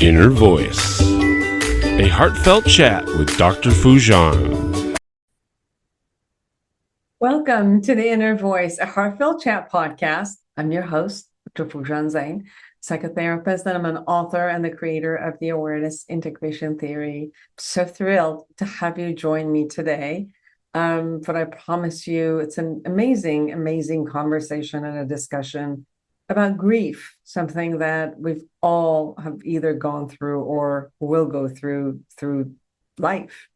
Inner Voice, a heartfelt chat with Dr. Foojan. Welcome to the Inner Voice, a heartfelt chat podcast. I'm your host, Dr. Foojan Zeine, psychotherapist, and I'm an author and the creator of the Awareness Integration Theory. So thrilled to have you join me today. But I promise you, it's an amazing, amazing conversation and a discussion about grief, something that we've all have either gone through or will go through life.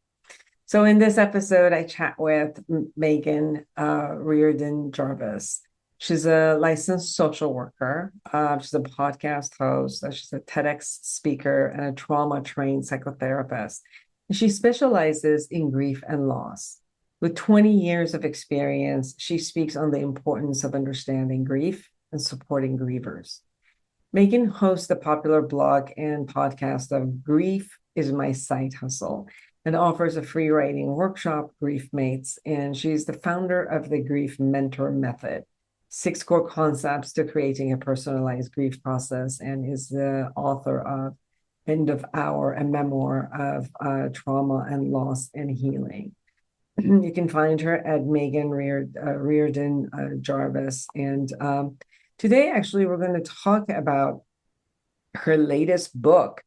So in this episode, I chat with Meghan Riordan Jarvis. She's a licensed social worker. She's a podcast host. She's a TEDx speaker and a trauma-trained psychotherapist. And she specializes in grief and loss. With 20 years of experience, she speaks on the importance of understanding grief and supporting grievers. Meghan hosts the popular blog and podcast of Grief is My Side Hustle and offers a free writing workshop, Grief Mates, and she's the founder of the Grief Mentor Method, 6 core concepts to creating a personalized grief process, and is the author of End of Hour, a memoir of trauma and loss and healing. You can find her at Meghan Riordan Jarvis. And today, actually, we're going to talk about her latest book,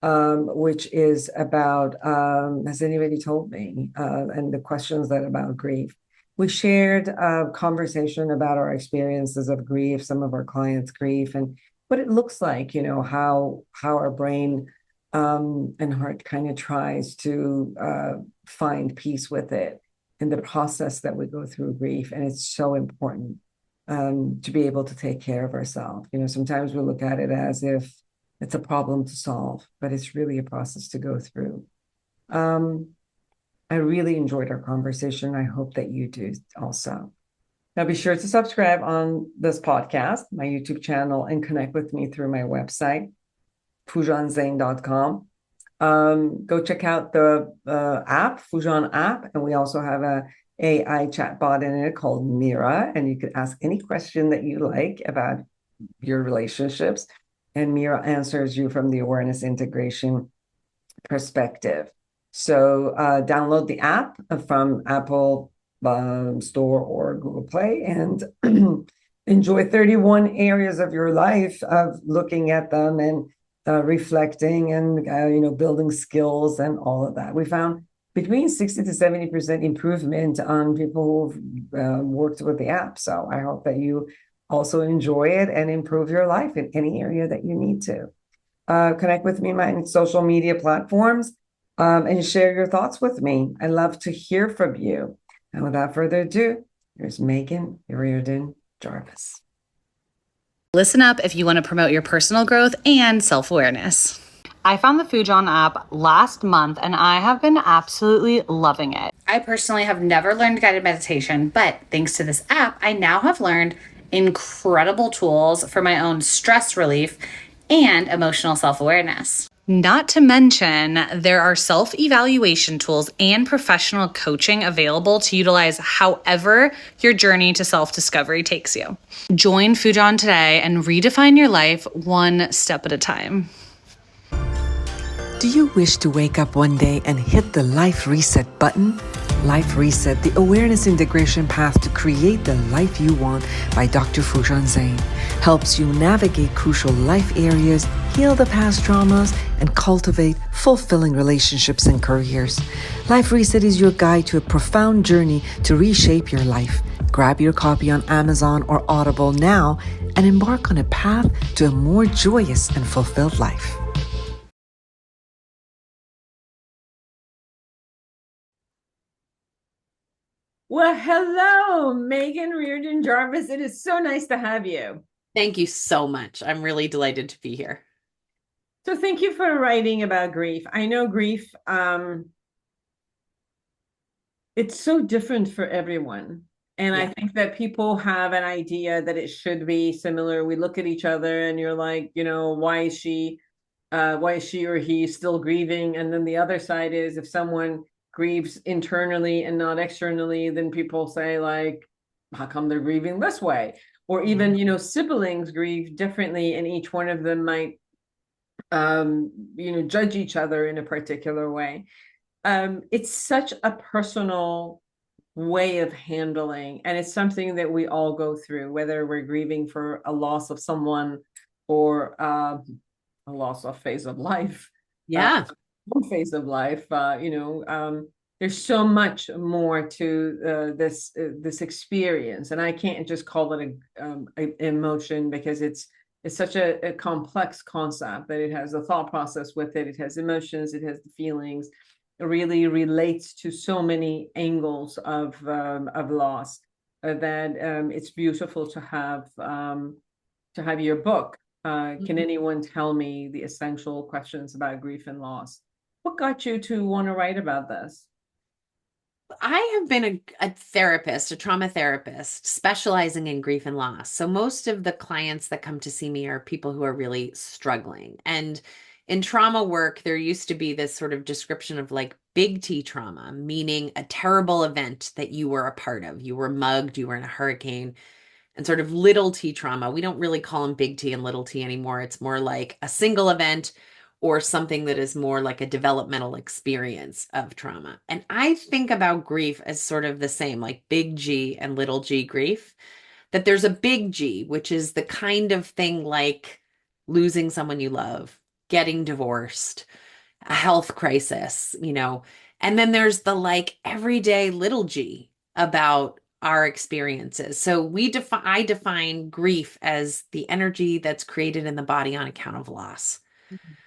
which is about, has anybody told me, and the questions that about grief. We shared a conversation about our experiences of grief, some of our clients' grief, and what it looks like, how our brain and heart kind of tries to find peace with it in the process that we go through grief. And it's so important to be able to take care of ourselves. Sometimes we look at it as if it's a problem to solve, but it's really a process to go through. I really enjoyed our conversation. I hope that you do also. Now, be sure to subscribe on this podcast, my YouTube channel, and connect with me through my website, foojanzeine.com. Go check out the app, Foojan app, and we also have a AI chatbot in it called Mira, and you can ask any question that you like about your relationships, and Mira answers you from the awareness integration perspective. So download the app from Apple Store or Google Play and enjoy 31 areas of your life of looking at them and reflecting and building skills and all of that. We found between 60 to 70% improvement on people who've worked with the app. So I hope that you also enjoy it and improve your life in any area that you need to. Connect with me on my social media platforms and share your thoughts with me. I love to hear from you. And without further ado, here's Meghan Riordan Jarvis. Listen up if you want to promote your personal growth and self-awareness. I found the Foojan app last month and I have been absolutely loving it. I personally have never learned guided meditation, but thanks to this app, I now have learned incredible tools for my own stress relief and emotional self-awareness. Not to mention, there are self-evaluation tools and professional coaching available to utilize however your journey to self-discovery takes you. Join Foojan today and redefine your life one step at a time. Do you wish to wake up one day and hit the Life Reset button? Life Reset, the awareness integration path to create the life you want by Dr. Foojan Zeine, helps you navigate crucial life areas, heal the past traumas, and cultivate fulfilling relationships and careers. Life Reset is your guide to a profound journey to reshape your life. Grab your copy on Amazon or Audible now and embark on a path to a more joyous and fulfilled life. Well, hello, Meghan Riordan Jarvis. It is so nice to have you. Thank you so much. I'm really delighted to be here. So thank you for writing about grief. I know grief, it's so different for everyone. And I think that people have an idea that it should be similar. We look at each other and you're like, why is she or he still grieving? And then the other side is if someone grieves internally and not externally, then people say like, how come they're grieving this way? Or even, siblings grieve differently and each one of them might judge each other in a particular way. It's such a personal way of handling, and it's something that we all go through, whether we're grieving for a loss of someone or a loss of phase of life. Yeah. One phase of life. There's so much more to this experience, and I can't just call it a emotion, because it's such a complex concept, that it has a thought process with it. It has emotions, it has the feelings. It really relates to so many angles of loss, that it's beautiful to have your book. Can anyone tell me the essential questions about grief and loss? What got you to want to write about this? I have been a therapist, a trauma therapist, specializing in grief and loss. So most of the clients that come to see me are people who are really struggling. And in trauma work, there used to be this sort of description of like big T trauma, meaning a terrible event that you were a part of. You were mugged, you were in a hurricane, and sort of little T trauma. We don't really call them big T and little T anymore. It's more like a single event or something that is more like a developmental experience of trauma. And I think about grief as sort of the same, like big G and little g grief, that there's a big G, which is the kind of thing like losing someone you love, getting divorced, a health crisis, and then there's the like everyday little g about our experiences. So I define grief as the energy that's created in the body on account of loss.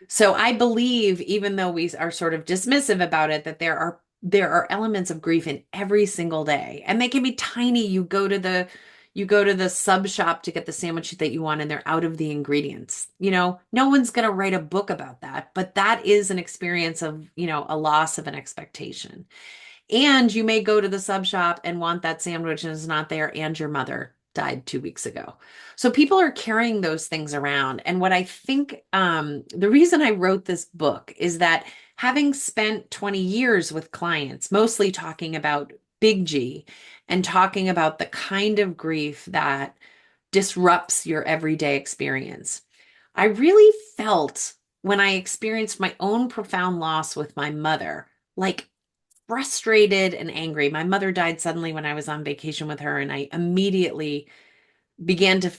So I believe, even though we are sort of dismissive about it, that there are elements of grief in every single day, and they can be tiny. You go to the sub shop to get the sandwich that you want, and they're out of the ingredients. No one's going to write a book about that, but that is an experience of, a loss of an expectation. And you may go to the sub shop and want that sandwich and it's not there, and your mother died 2 weeks ago. So people are carrying those things around. And what I think, the reason I wrote this book is that, having spent 20 years with clients, mostly talking about big G and talking about the kind of grief that disrupts your everyday experience, I really felt, when I experienced my own profound loss with my mother, like frustrated and angry. My mother died suddenly when I was on vacation with her, and I immediately began to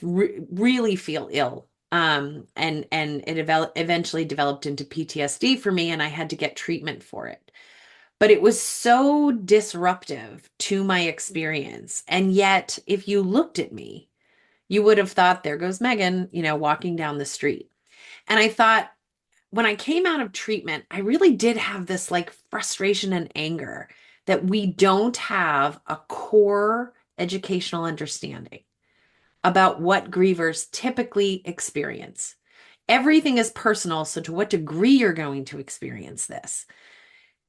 really feel ill. And it eventually developed into PTSD for me, and I had to get treatment for it. But it was so disruptive to my experience. And yet, if you looked at me, you would have thought, there goes Meghan, walking down the street. And I thought, when I came out of treatment, I really did have this like frustration and anger that we don't have a core educational understanding about what grievers typically experience. Everything is personal. So to what degree you're going to experience this,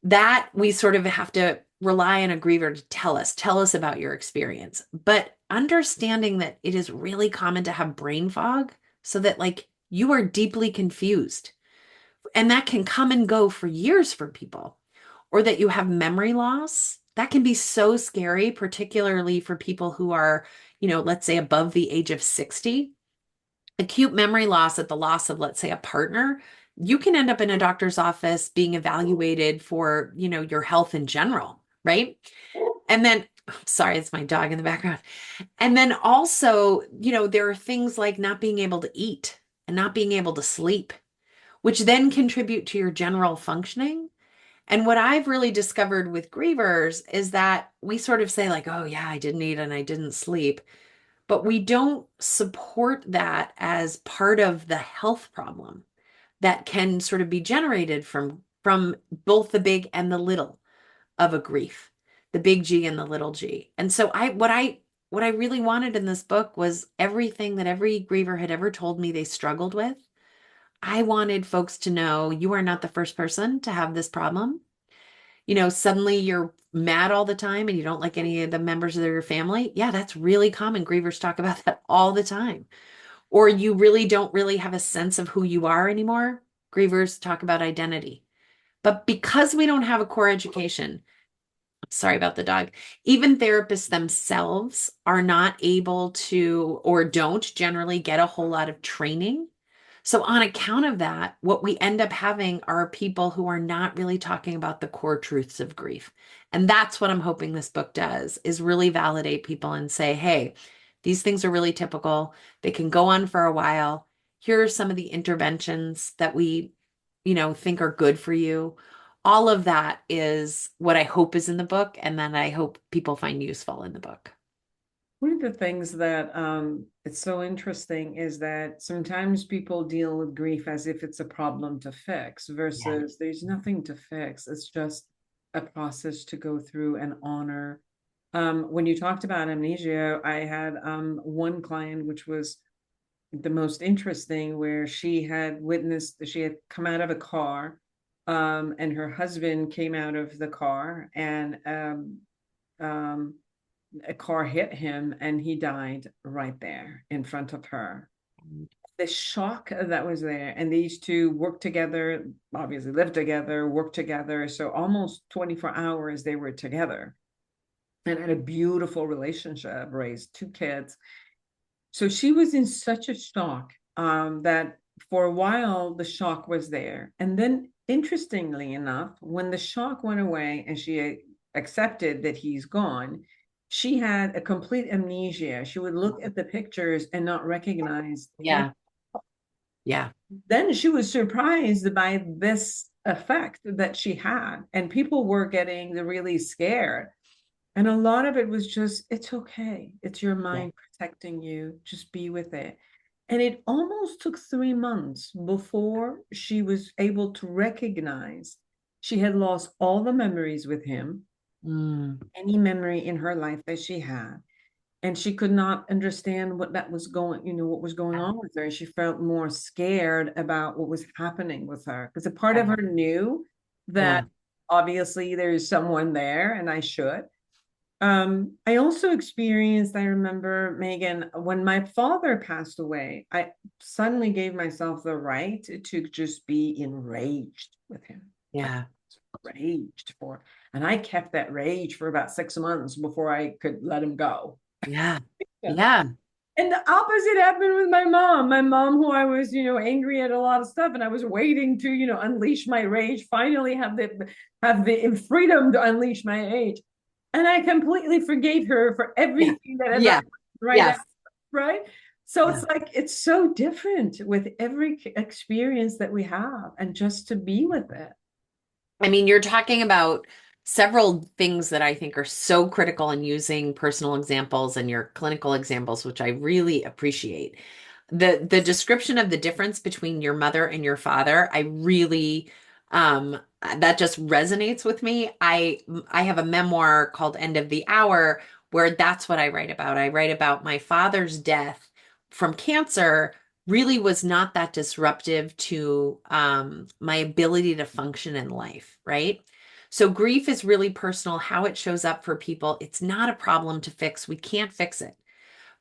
that we sort of have to rely on a griever to tell us about your experience. But understanding that it is really common to have brain fog, so that like you are deeply confused. And that can come and go for years for people. Or that you have memory loss. That can be so scary, particularly for people who are, let's say above the age of 60. Acute memory loss at the loss of, let's say, a partner. You can end up in a doctor's office being evaluated for, your health in general, right? And then, sorry, it's my dog in the background. And then also, there are things like not being able to eat and not being able to sleep, which then contribute to your general functioning. And what I've really discovered with grievers is that we sort of say like, oh yeah, I didn't eat and I didn't sleep, but we don't support that as part of the health problem that can sort of be generated from both the big and the little of a grief, the big G and the little g. And so what I really wanted in this book was everything that every griever had ever told me they struggled with. I wanted folks to know, you are not the first person to have this problem. Suddenly you're mad all the time and you don't like any of the members of your family. Yeah, that's really common. Grievers talk about that all the time. Or you really don't really have a sense of who you are anymore. Grievers talk about identity. But because we don't have a core education, sorry about the dog, even therapists themselves are not able to, or don't generally get a whole lot of training. So on account of that, what we end up having are people who are not really talking about the core truths of grief. And that's what I'm hoping this book does, is really validate people and say, hey, these things are really typical. They can go on for a while. Here are some of the interventions that we, think are good for you. All of that is what I hope is in the book, and then I hope people find useful in the book. One of the things that it's so interesting is that sometimes people deal with grief as if it's a problem to fix versus there's nothing to fix. It's just a process to go through and honor. When you talked about amnesia, I had one client, which was the most interesting, where she had come out of a car, and her husband came out of the car, and a car hit him and he died right there in front of her. The shock that was there, and these two worked together, obviously lived together, worked together. So almost 24 hours they were together and had a beautiful relationship, raised two kids. So she was in such a shock that for a while the shock was there. And then, interestingly enough, when the shock went away and she accepted that he's gone, she had a complete amnesia. She would look at the pictures and not recognize. Yeah. Yeah. Then she was surprised by this effect that she had, and people were getting really scared. And a lot of it was just, it's okay. It's your mind protecting you. Just be with it. And it almost took 3 months before she was able to recognize she had lost all the memories with him, any memory in her life that she had. And she could not understand what what was going on with her. She felt more scared about what was happening with her, because a part of her knew that obviously there's someone there and I should. I also experienced, I remember, Megan, when my father passed away, I suddenly gave myself the right to just be enraged with him. Yeah. Raged for, and I kept that rage for about 6 months before I could let him go. Yeah. Yeah. And the opposite happened with my mom. My mom, who I was, angry at a lot of stuff, and I was waiting to, unleash my rage, finally have the freedom to unleash my rage. And I completely forgave her for everything that had happened after, right? So it's like, it's so different with every experience that we have, and just to be with it. I mean, you're talking about several things that I think are so critical in using personal examples and your clinical examples, which I really appreciate. The description of the difference between your mother and your father, I really that just resonates with me. I have a memoir called End of the Hour where that's what I write about. I write about my father's death from cancer really was not that disruptive to my ability to function in life, right? So grief is really personal, how it shows up for people. It's not a problem to fix. We can't fix it.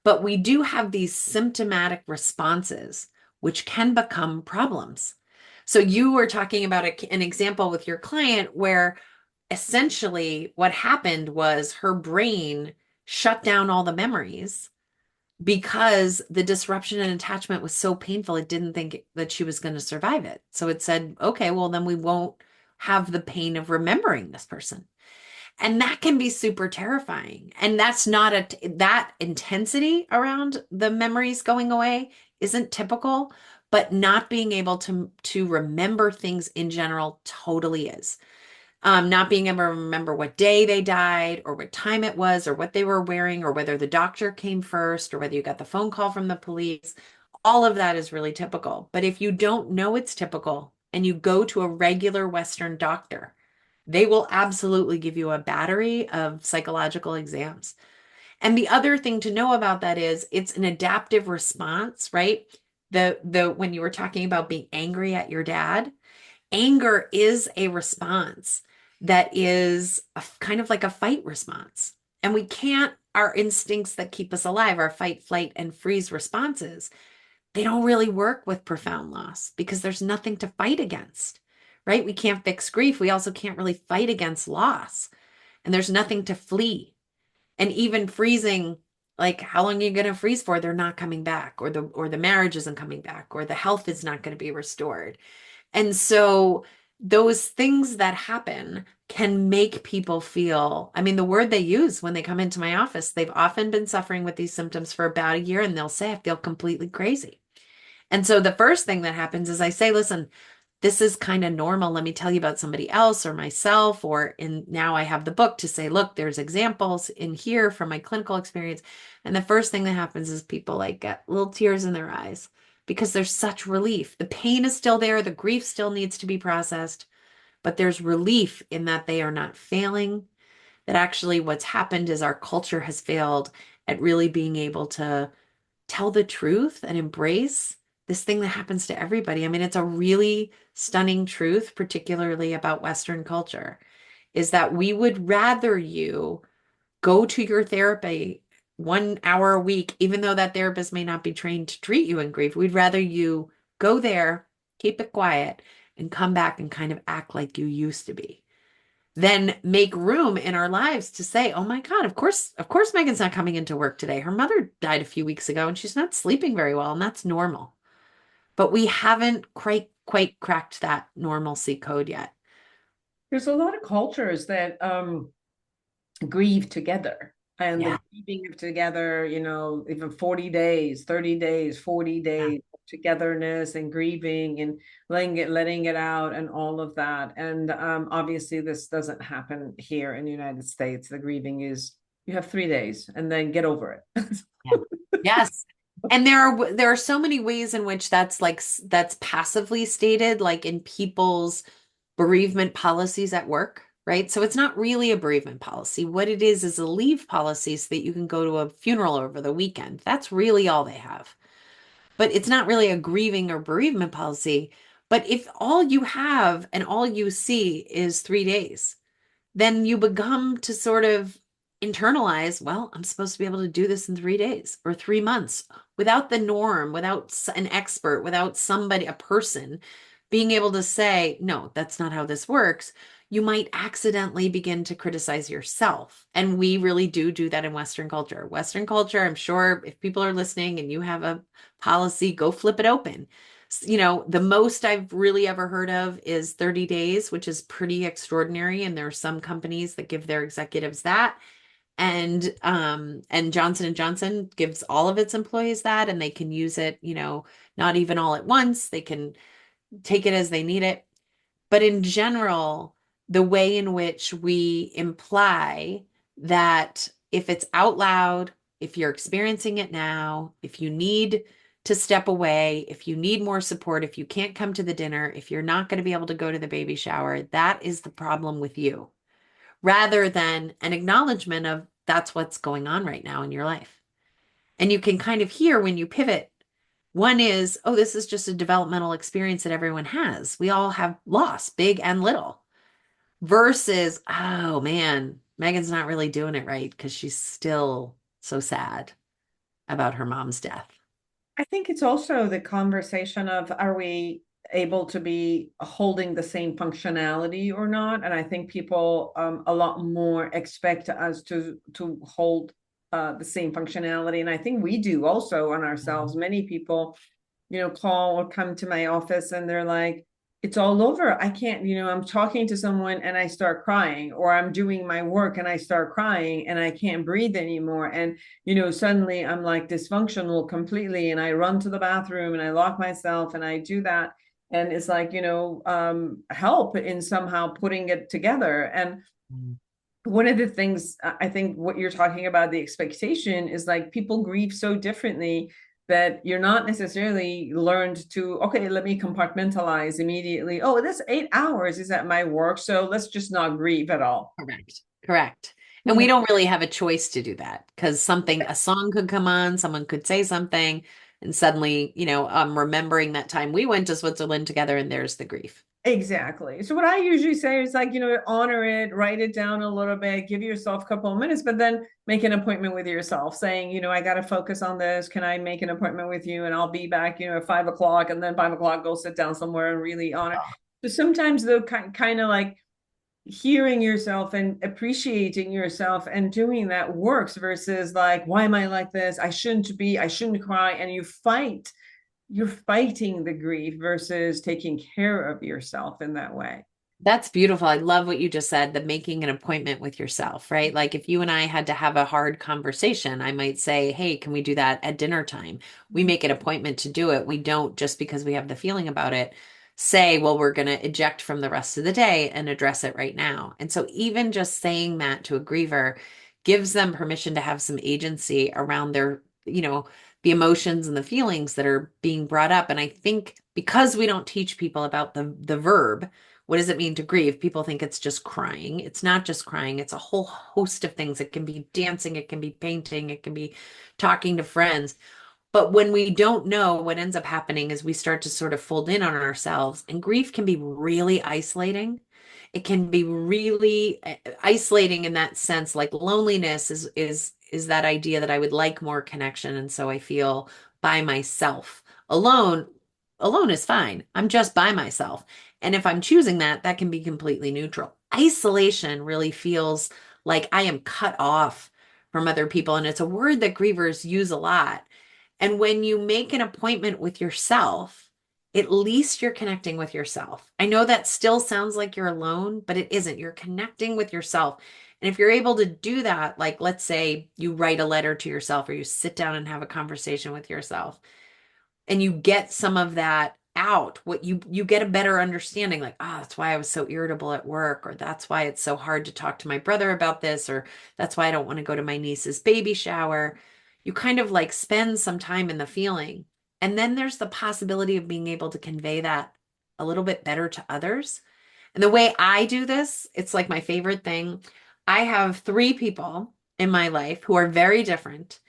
But we do have these symptomatic responses, which can become problems. So you were talking about an example with your client where essentially what happened was her brain shut down all the memories because the disruption and attachment was so painful, it didn't think that she was going to survive it. So it said, okay, well, then we won't have the pain of remembering this person. And that can be super terrifying. And that's not that intensity around the memories going away isn't typical, but not being able to remember things in general totally is. Not being able to remember what day they died or what time it was or what they were wearing or whether the doctor came first or whether you got the phone call from the police. All of that is really typical. But if you don't know it's typical and you go to a regular Western doctor, they will absolutely give you a battery of psychological exams. And the other thing to know about that is it's an adaptive response, right? When you were talking about being angry at your dad, anger is a response that is kind of like a fight response. And our instincts that keep us alive, our fight, flight, and freeze responses, they don't really work with profound loss because there's nothing to fight against, right? We can't fix grief. We also can't really fight against loss. And there's nothing to flee. And even freezing Like, how long are you going to freeze for? They're not coming back, or the marriage isn't coming back, or the health is not going to be restored. And so those things that happen can make people feel, I mean, the word they use when they come into my office, they've often been suffering with these symptoms for about a year, and they'll say, I feel completely crazy. And so the first thing that happens is I say, listen, this is kind of normal. Let me tell you about somebody else or myself, now I have the book to say, look, there's examples in here from my clinical experience. And the first thing that happens is people like get little tears in their eyes because there's such relief. The pain is still there. The grief still needs to be processed, but there's relief in that they are not failing. That actually what's happened is our culture has failed at really being able to tell the truth and embrace this thing that happens to everybody. I mean, it's a really stunning truth, particularly about Western culture, is that we would rather you go to your therapy 1 hour a week, even though that therapist may not be trained to treat you in grief. We'd rather you go there, keep it quiet, and come back and kind of act like you used to be. Then make room in our lives to say, oh my God, of course, Megan's not coming into work today. Her mother died a few weeks ago and she's not sleeping very well, and that's normal. But we haven't quite cracked that normalcy code yet. There's a lot of cultures that grieve together, and Yeah. the grieving of together, even 40 days, 30 days, 40 days togetherness and grieving and letting it out and all of that. And obviously this doesn't happen here in the United States. The grieving is, you have 3 days and then get over it. Yeah. Yes. And there are so many ways in which that's passively stated, like in people's bereavement policies at work, right? So it's not really a bereavement policy. What it is a leave policy so that you can go to a funeral over the weekend. That's really all they have. But it's not really a grieving or bereavement policy. But if all you have and all you see is 3 days, then you become to sort of internalize, well, I'm supposed to be able to do this in 3 days or 3 months without the norm, without an expert, without somebody, a person being able to say, no, that's not how this works. You might accidentally begin to criticize yourself. And we really do that in Western culture. Western culture, I'm sure if people are listening and you have a policy, go flip it open. The most I've really ever heard of is 30 days, which is pretty extraordinary. And there are some companies that give their executives that. And Johnson & Johnson gives all of its employees that, and they can use it, not even all at once. They can take it as they need it. But in general, the way in which we imply that if it's out loud, if you're experiencing it now, if you need to step away, if you need more support, if you can't come to the dinner, if you're not going to be able to go to the baby shower, that is the problem with you, rather than an acknowledgement of that's what's going on right now in your life. And you can kind of hear when you pivot. One is, oh, this is just a developmental experience that everyone has. We all have loss, big and little. Versus, oh man, Megan's not really doing it right because she's still so sad about her mom's death. I think it's also the conversation of, are we able to be holding the same functionality or not? And I think people a lot more expect us to hold the same functionality. And I think we do also on ourselves. Many people, call or come to my office and they're like, it's all over. I can't, I'm talking to someone and I start crying, or I'm doing my work and I start crying and I can't breathe anymore. And, suddenly I'm like dysfunctional completely. And I run to the bathroom and I lock myself and I do that. And it's like, help in somehow putting it together. And one of the things I think what you're talking about, the expectation is like people grieve so differently that you're not necessarily learned to, okay, let me compartmentalize immediately. Oh, this 8 hours is at my work, so let's just not grieve at all. Correct. And we don't really have a choice to do that because a song could come on, someone could say something, and suddenly, remembering that time we went to Switzerland together, and there's the grief. Exactly. So what I usually say is like, honor it, write it down a little bit, give yourself a couple of minutes, but then make an appointment with yourself saying, I got to focus on this. Can I make an appointment with you? And I'll be back, at 5 o'clock, and then 5 o'clock, go sit down somewhere and really honor. So sometimes though, kind of like, hearing yourself and appreciating yourself and doing that works versus like, why am I like this? I shouldn't cry. And you're fighting the grief versus taking care of yourself in that way. That's beautiful. I love what you just said, the making an appointment with yourself, right? Like if you and I had to have a hard conversation, I might say, hey, can we do that at dinner time? We make an appointment to do it. We don't just because we have the feeling about it, say, well, we're going to eject from the rest of the day and address it right now. And so even just saying that to a griever gives them permission to have some agency around their, the emotions and the feelings that are being brought up. And I think because we don't teach people about the verb, what does it mean to grieve? People think it's just crying. It's not just crying. It's a whole host of things. It can be dancing. It can be painting. It can be talking to friends. But when we don't know, what ends up happening is we start to sort of fold in on ourselves, and grief can be really isolating. It can be really isolating in that sense. Like loneliness is that idea that I would like more connection, and so I feel by myself. Alone is fine. I'm just by myself. And if I'm choosing that, that can be completely neutral. Isolation really feels like I am cut off from other people. And it's a word that grievers use a lot. And when you make an appointment with yourself, at least you're connecting with yourself. I know that still sounds like you're alone, but it isn't. You're connecting with yourself. And if you're able to do that, like let's say you write a letter to yourself or you sit down and have a conversation with yourself and you get some of that out, what you get a better understanding, like, that's why I was so irritable at work, or that's why it's so hard to talk to my brother about this, or that's why I don't want to go to my niece's baby shower. You kind of like spend some time in the feeling. And then there's the possibility of being able to convey that a little bit better to others. And the way I do this, it's like my favorite thing. I have 3 people in my life who are very different,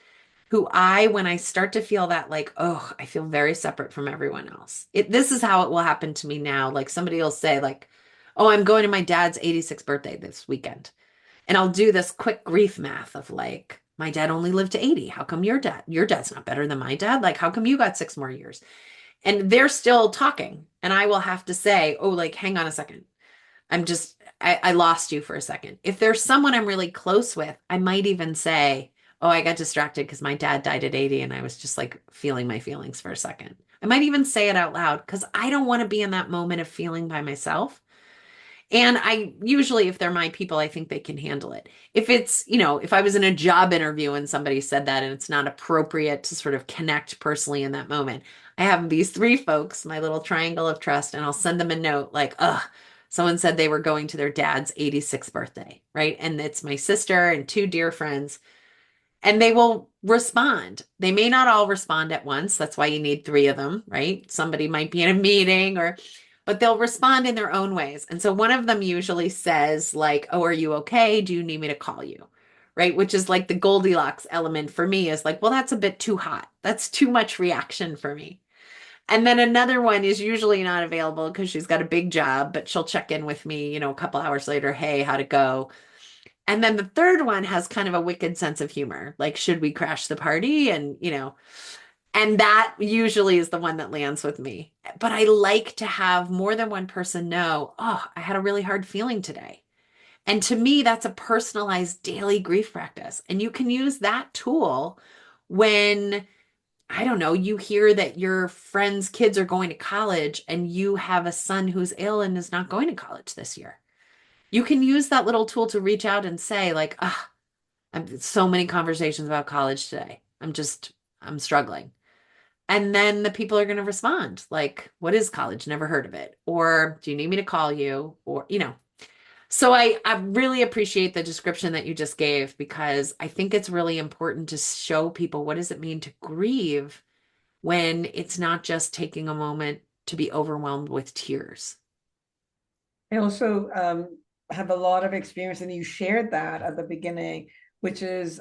when I start to feel that, like, oh, I feel very separate from everyone else. This is how it will happen to me now. Like somebody will say like, oh, I'm going to my dad's 86th birthday this weekend. And I'll do this quick grief math of like, my dad only lived to 80. How come your dad's not better than my dad? Like, how come you got 6 more years? And they're still talking. And I will have to say, oh, like, hang on a second. I lost you for a second. If there's someone I'm really close with, I might even say, oh, I got distracted because my dad died at 80 and I was just like feeling my feelings for a second. I might even say it out loud because I don't want to be in that moment of feeling by myself. And I usually, if they're my people, I think they can handle it. If it's, if I was in a job interview and somebody said that and it's not appropriate to sort of connect personally in that moment, I have these 3 folks, my little triangle of trust, and I'll send them a note like, someone said they were going to their dad's 86th birthday, right? And it's my sister and 2 dear friends. And they will respond. They may not all respond at once. That's why you need 3 of them, right? Somebody might be in a meeting but they'll respond in their own ways. And so one of them usually says like, oh, are you okay? Do you need me to call you? Right? Which is like the Goldilocks element for me is like, well, that's a bit too hot. That's too much reaction for me. And then another one is usually not available because she's got a big job, but she'll check in with me, a couple hours later. Hey, how'd it go? And then the third one has kind of a wicked sense of humor. Like, should we crash the party? And, and that usually is the one that lands with me. But I like to have more than one person know, oh, I had a really hard feeling today. And to me, that's a personalized daily grief practice. And you can use that tool when, I don't know, you hear that your friend's kids are going to college and you have a son who's ill and is not going to college this year. You can use that little tool to reach out and say like, I'm so many conversations about college today. I'm struggling. And then the people are going to respond like, what is college? Never heard of it. Or do you need me to call you? Or, so I really appreciate the description that you just gave because I think it's really important to show people what does it mean to grieve when it's not just taking a moment to be overwhelmed with tears. I also have a lot of experience, and you shared that at the beginning, which is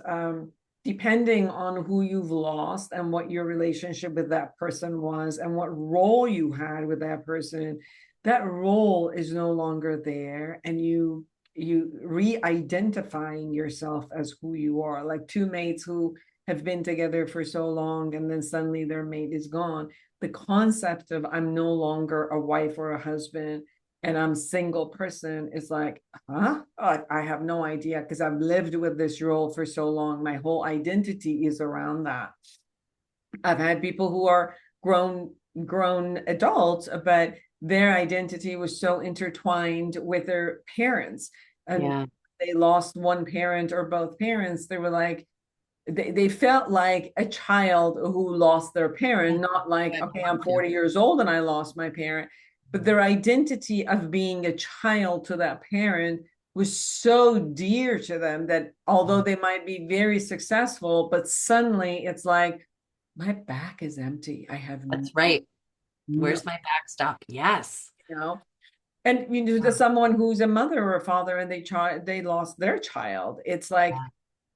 depending on who you've lost and what your relationship with that person was and what role you had with that person, that role is no longer there, and you re-identifying yourself as who you are. Like 2 mates who have been together for so long and then suddenly their mate is gone. The concept of I'm no longer a wife or a husband and I'm single person is like, huh? I have no idea because I've lived with this role for so long. My whole identity is around that. I've had people who are grown adults, but their identity was so intertwined with their parents. And Yeah. they lost one parent or both parents, they were like, they felt like a child who lost their parent, not like, okay, I'm 40 years old and I lost my parent. But their identity of being a child to that parent was so dear to them that although they might be very successful, but suddenly it's like, my back is empty. I have That's right. no, Where's my backstop? Yes. you know. And you know, to someone who's a mother or a father and they lost their child, it's like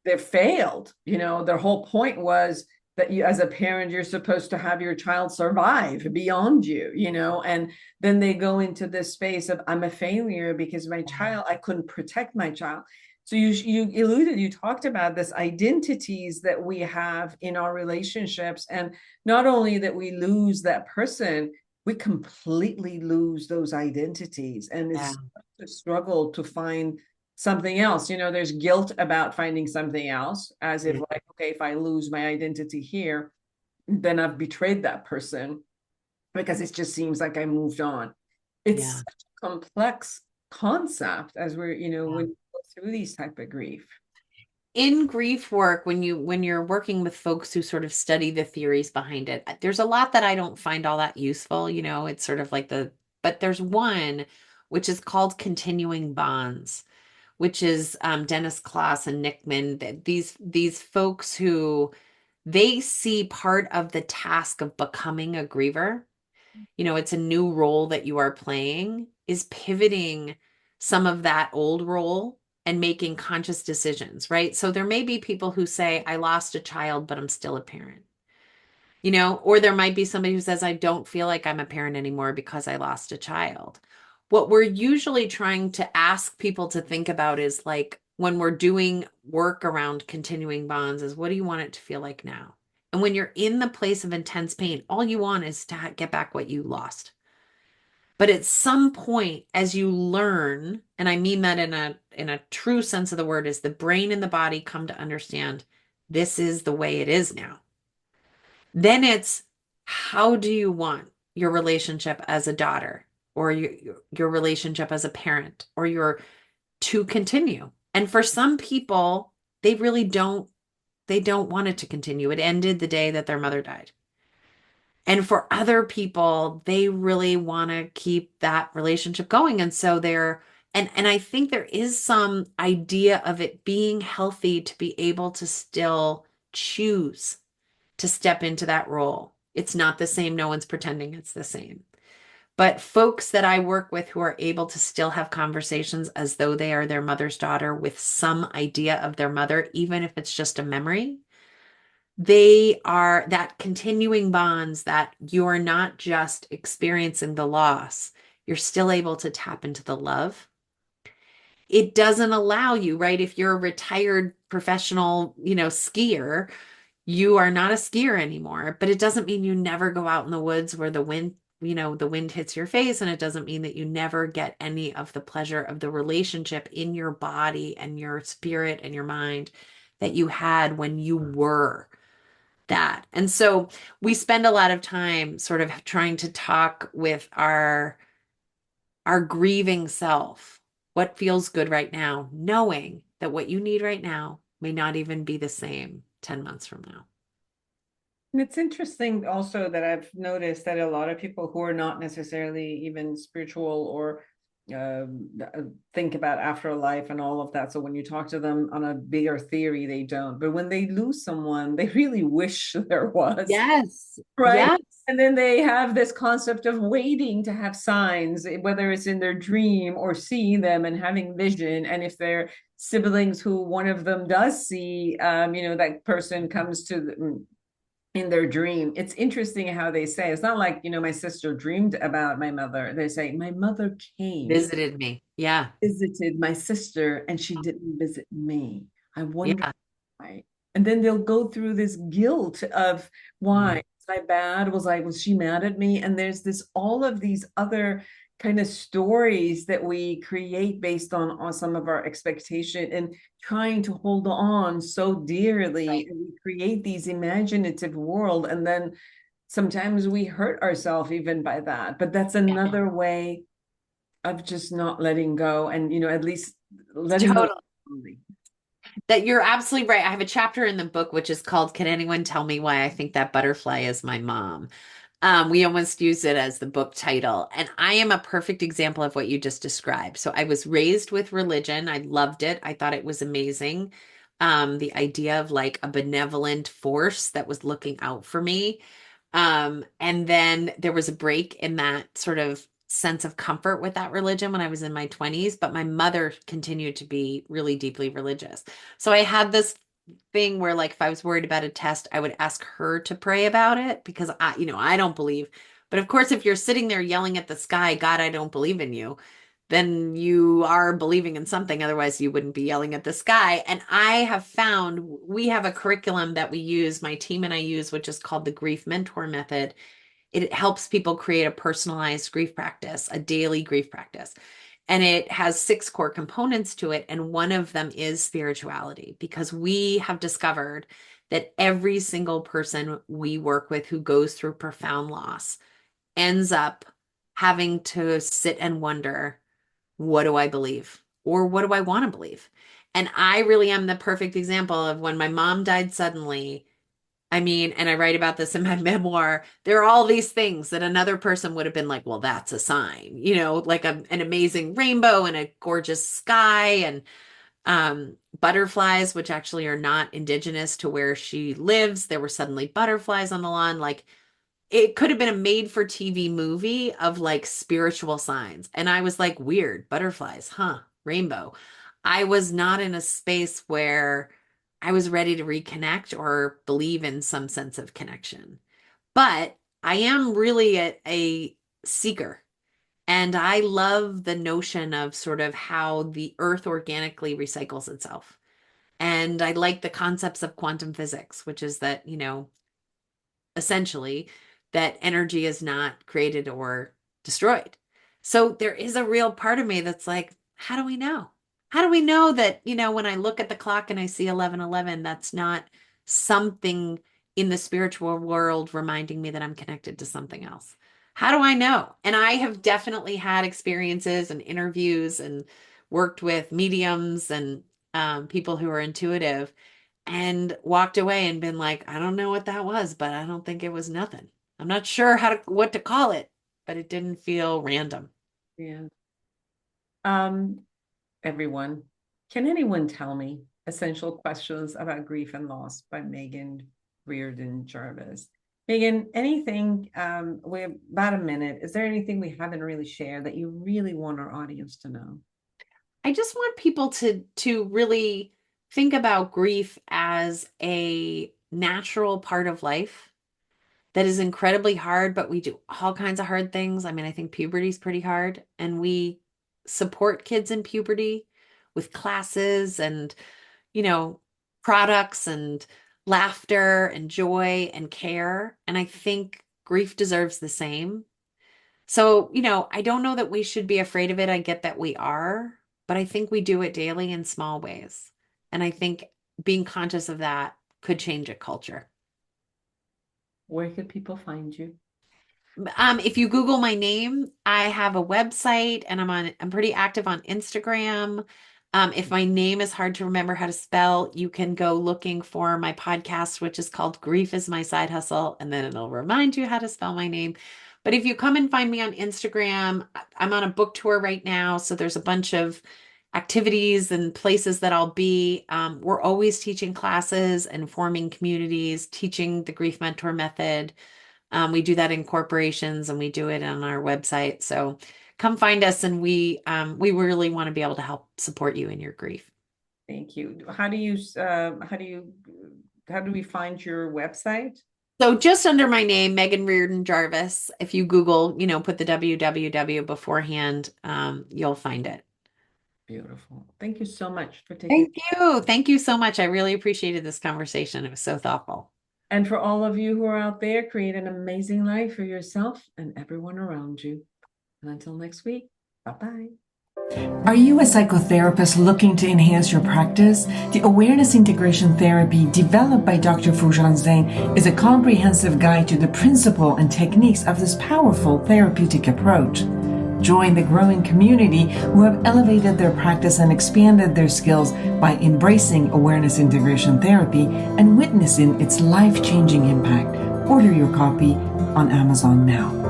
they failed. You know, their whole point was that you, as a parent, you're supposed to have your child survive beyond you, you know, and then they go into this space of I'm a failure because my child, I couldn't protect my child. So you talked about this identities that we have in our relationships, and not only that we lose that person, we completely lose those identities, and it's a struggle to find something else. You know, there's guilt about finding something else, as if like, okay, if I lose my identity here, then I've betrayed that person because it just seems like I moved on. It's such a complex concept as we're, you know, when you go through these type of grief. In grief work, when you're working with folks who sort of study the theories behind it, there's a lot that I don't find all that useful. You know, it's sort of like but there's one which is called continuing bonds, which is Dennis Klaus and Nickman. These folks who they see part of the task of becoming a griever. You know, it's a new role that you are playing, is pivoting some of that old role and making conscious decisions, right? So there may be people who say, I lost a child, but I'm still a parent, you know, or there might be somebody who says, I don't feel like I'm a parent anymore because I lost a child. What we're usually trying to ask people to think about is like when we're doing work around continuing bonds is what do you want it to feel like now? And when you're in the place of intense pain, all you want is to get back what you lost. But at some point, as you learn, and I mean that in a true sense of the word, is the brain and the body come to understand this is the way it is now. Then it's how do you want your relationship as a daughter or your relationship as a parent or your to continue? And for some people, they really don't want it to continue. It ended the day that their mother died. And for other people, they really want to keep that relationship going. And so and I think there is some idea of it being healthy to be able to still choose to step into that role. It's not the same. No one's pretending it's the same. But folks that I work with who are able to still have conversations as though they are their mother's daughter with some idea of their mother, even if it's just a memory, they are that continuing bonds that you're not just experiencing the loss, you're still able to tap into the love. It doesn't allow you, right? If you're a retired professional, you know, skier, you are not a skier anymore, but it doesn't mean you never go out in the woods where the wind, you know, the wind hits your face. And it doesn't mean that you never get any of the pleasure of the relationship in your body and your spirit and your mind that you had when you were that. And so we spend a lot of time sort of trying to talk with our grieving self. What feels good right now, knowing that what you need right now may not even be the same 10 months from now. And it's interesting also that I've noticed that a lot of people who are not necessarily even spiritual or think about afterlife and all of that. So when you talk to them on a bigger theory, they don't. But when they lose someone, they really wish there was. Yes. Right. Yes. And then they have this concept of waiting to have signs, whether it's in their dream or seeing them and having vision. And if they're siblings who one of them does see, you know, that person comes to in their dream. It's interesting how they say, it's not like, you know, my sister dreamed about my mother. They say, my mother came, Visited me. Yeah. visited my sister, and she didn't visit me. I wonder Yeah. why. And then they'll go through this guilt of why. Was I bad? Was she mad at me? And there's this, all of these other kind of stories that we create based on some of our expectation and trying to hold on so dearly. Right. And we create these imaginative world, and then sometimes we hurt ourselves even by that. But that's another way of just not letting go, and at least letting go. Totally. That you're absolutely right. I have a chapter in the book which is called "Can Anyone Tell Me Why I Think That Butterfly Is My Mom?" We almost use it as the book title. And I am a perfect example of what you just described. So I was raised with religion. I loved it. I thought it was amazing. The idea of like a benevolent force that was looking out for me. And then there was a break in that sort of sense of comfort with that religion when I was in my 20s, but my mother continued to be really deeply religious. So I had this thing where like if I was worried about a test, I would ask her to pray about it because I don't believe. But of course, if you're sitting there yelling at the sky, God, I don't believe in you, then you are believing in something. Otherwise, you wouldn't be yelling at the sky. And I have found we have a curriculum that we use, my team and I use, which is called the Grief Mentor Method. It helps people create a personalized grief practice, a daily grief practice. And it has 6 core components to it. And one of them is spirituality, because we have discovered that every single person we work with who goes through profound loss ends up having to sit and wonder, what do I believe? Or what do I want to believe? And I really am the perfect example of when my mom died suddenly. I mean, and I write about this in my memoir, there are all these things that another person would have been like, well, that's a sign, like an amazing rainbow and a gorgeous sky and butterflies, which actually are not indigenous to where she lives. There were suddenly butterflies on the lawn. Like it could have been a made for TV movie of like spiritual signs. And I was like, weird, butterflies, huh? Rainbow. I was not in a space where I was ready to reconnect or believe in some sense of connection. But I am really a seeker. And I love the notion of sort of how the earth organically recycles itself. And I like the concepts of quantum physics, which is that, essentially that energy is not created or destroyed. So there is a real part of me that's like, how do we know? How do we know that, when I look at the clock and I see 11:11, that's not something in the spiritual world reminding me that I'm connected to something else? How do I know? And I have definitely had experiences and interviews and worked with mediums and people who are intuitive and walked away and been like, I don't know what that was, but I don't think it was nothing. I'm not sure what to call it, but it didn't feel random. Yeah. Everyone, can anyone tell me essential questions about grief and loss by Meghan Riordan Jarvis? Meghan, anything, we have about a minute. Is there anything we haven't really shared that you really want our audience to know? I just want people to really think about grief as a natural part of life that is incredibly hard, but we do all kinds of hard things. I mean, I think puberty is pretty hard, and we support kids in puberty with classes and, products and laughter and joy and care. And I think grief deserves the same. So, I don't know that we should be afraid of it. I get that we are, but I think we do it daily in small ways. And I think being conscious of that could change a culture. Where could people find you? If you Google my name, I have a website and I'm pretty active on Instagram. If my name is hard to remember how to spell, you can go looking for my podcast, which is called Grief is My Side Hustle, and then it'll remind you how to spell my name. But if you come and find me on Instagram, I'm on a book tour right now, so there's a bunch of activities and places that I'll be. We're always teaching classes and forming communities, teaching the Grief Mentor Method. We do that in corporations and we do it on our website. So come find us, and we really want to be able to help support you in your grief. Thank you. How do we find your website? So just under my name, Meghan Riordan Jarvis, if you Google, put the www beforehand, you'll find it. Beautiful. Thank you so much for taking. Thank you. Thank you so much. I really appreciated this conversation. It was so thoughtful. And for all of you who are out there, create an amazing life for yourself and everyone around you. And until next week, bye-bye. Are you a psychotherapist looking to enhance your practice? The Awareness Integration Therapy, developed by Dr. Foojan Zeine, is a comprehensive guide to the principle and techniques of this powerful therapeutic approach. Join the growing community who have elevated their practice and expanded their skills by embracing Awareness Integration Therapy and witnessing its life-changing impact. Order your copy on Amazon now.